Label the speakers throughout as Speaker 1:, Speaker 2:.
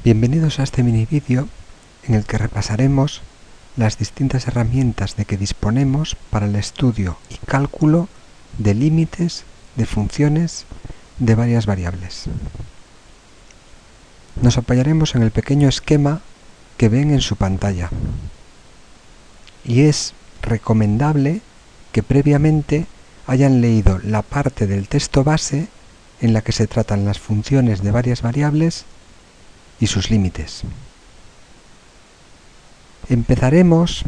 Speaker 1: Bienvenidos a este mini vídeo en el que repasaremos las distintas herramientas de que disponemos para el estudio y cálculo de límites de funciones de varias variables. Nos apoyaremos en el pequeño esquema que ven en su pantalla y es recomendable que previamente hayan leído la parte del texto base en la que se tratan las funciones de varias variables y sus límites. Empezaremos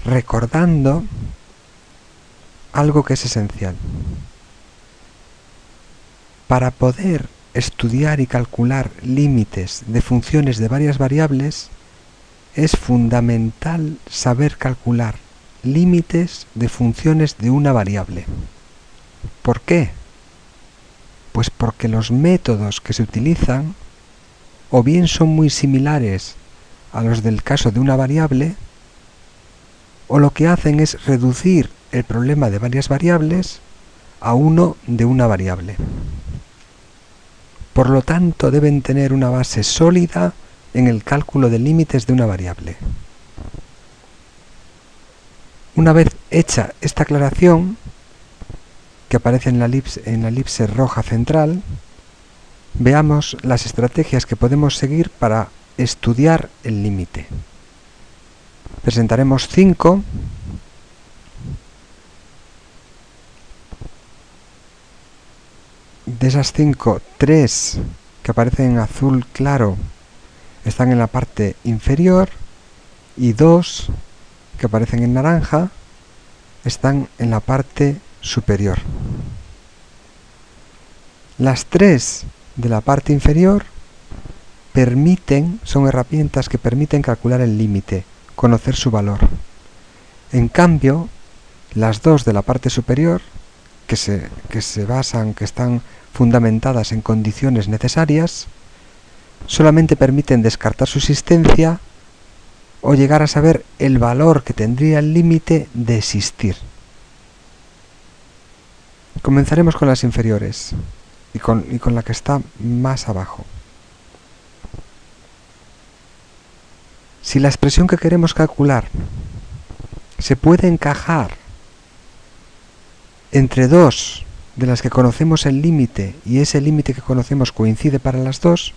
Speaker 1: recordando algo que es esencial. Para poder estudiar y calcular límites de funciones de varias variables, es fundamental saber calcular límites de funciones de una variable. ¿Por qué? Pues porque los métodos que se utilizan o bien son muy similares a los del caso de una variable, o lo que hacen es reducir el problema de varias variables a uno de una variable. Por lo tanto, deben tener una base sólida en el cálculo de límites de una variable. Una vez hecha esta aclaración, que aparece en la elipse roja central, veamos las estrategias que podemos seguir para estudiar el límite. Presentaremos 5. De esas 5, 3 que aparecen en azul claro están en la parte inferior y 2 que aparecen en naranja están en la parte superior. Las 3 de la parte inferior son herramientas que permiten calcular el límite, conocer su valor. En cambio, las 2 de la parte superior, que están fundamentadas en condiciones necesarias, solamente permiten descartar su existencia o llegar a saber el valor que tendría el límite de existir. Comenzaremos con las inferiores y con la que está más abajo. Si la expresión que queremos calcular se puede encajar entre 2 de las que conocemos el límite y ese límite que conocemos coincide para las 2,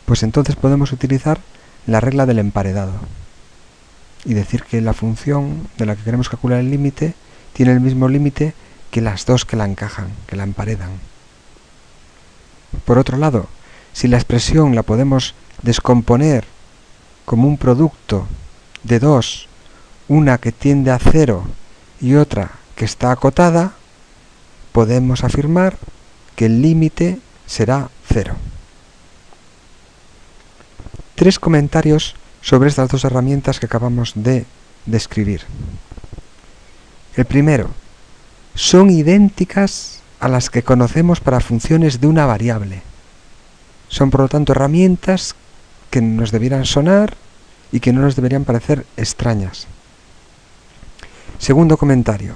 Speaker 1: pues entonces podemos utilizar la regla del emparedado y decir que la función de la que queremos calcular el límite tiene el mismo límite que las 2 que la encajan, que la emparedan. Por otro lado, si la expresión la podemos descomponer como un producto de 2, una que tiende a 0 y otra que está acotada, podemos afirmar que el límite será 0. 3 comentarios sobre estas dos herramientas que acabamos de describir. El primero, son idénticas a las que conocemos para funciones de una variable. Son, por lo tanto, herramientas que nos debieran sonar y que no nos deberían parecer extrañas. Segundo comentario.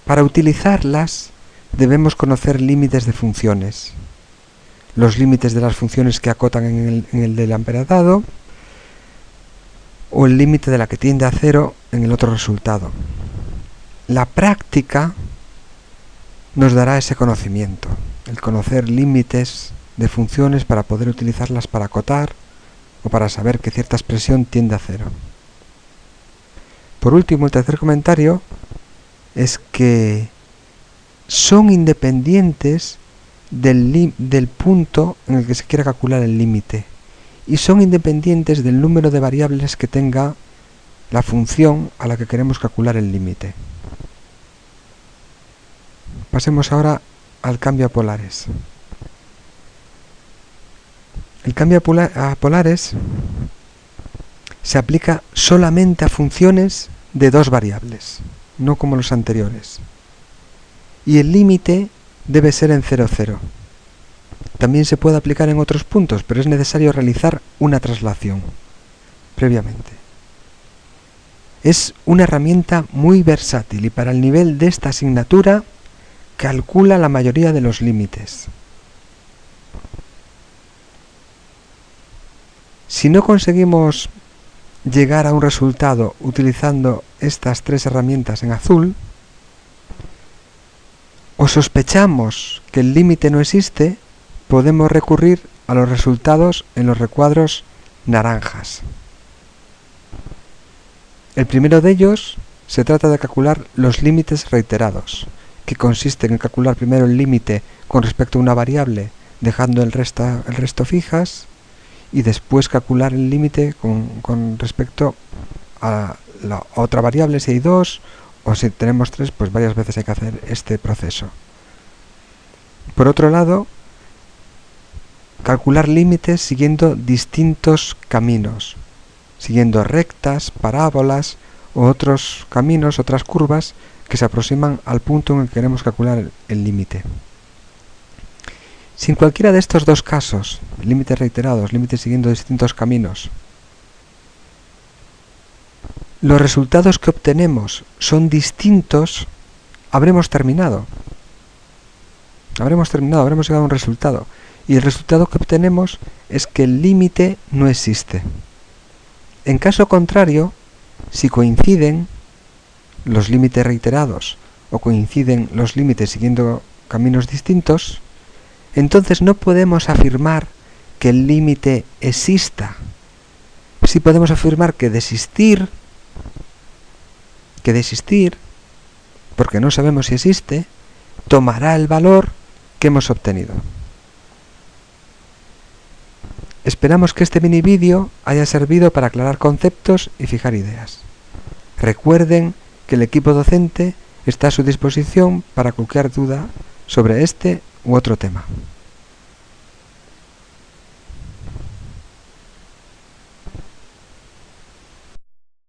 Speaker 1: Para utilizarlas debemos conocer límites de funciones. Los límites de las funciones que acotan en el del emparedado o el límite de la que tiende a 0 en el otro resultado. La práctica nos dará ese conocimiento, el conocer límites de funciones para poder utilizarlas para acotar o para saber que cierta expresión tiende a 0. Por último, el tercer comentario es que son independientes del punto en el que se quiera calcular el límite y son independientes del número de variables que tenga la función a la que queremos calcular el límite. Pasemos ahora al cambio a polares. El cambio a polares se aplica solamente a funciones de 2 variables, no como los anteriores. Y el límite debe ser en 0, 0. También se puede aplicar en otros puntos, pero es necesario realizar una traslación previamente. Es una herramienta muy versátil y para el nivel de esta asignatura calcula la mayoría de los límites. Si no conseguimos llegar a un resultado utilizando estas tres herramientas en azul, o sospechamos que el límite no existe, podemos recurrir a los resultados en los recuadros naranjas. El primero de ellos se trata de calcular los límites reiterados, que consisten en calcular primero el límite con respecto a una variable, dejando el resto fijas, y después calcular el límite con respecto a la otra variable, si hay dos, o si tenemos tres, pues varias veces hay que hacer este proceso. Por otro lado, calcular límites siguiendo distintos caminos, siguiendo rectas, parábolas u otros caminos, otras curvas que se aproximan al punto en el que queremos calcular el límite. Si en cualquiera de estos dos casos, límites reiterados, límites siguiendo distintos caminos, los resultados que obtenemos son distintos, habremos terminado. Habremos llegado a un resultado. Y el resultado que obtenemos es que el límite no existe. En caso contrario, si coinciden los límites reiterados o coinciden los límites siguiendo caminos distintos, entonces no podemos afirmar que el límite exista. Sí podemos afirmar que desistir, porque no sabemos si existe, tomará el valor que hemos obtenido. Esperamos que este mini vídeo haya servido para aclarar conceptos y fijar ideas. Recuerden que el equipo docente está a su disposición para cualquier duda sobre este u otro tema.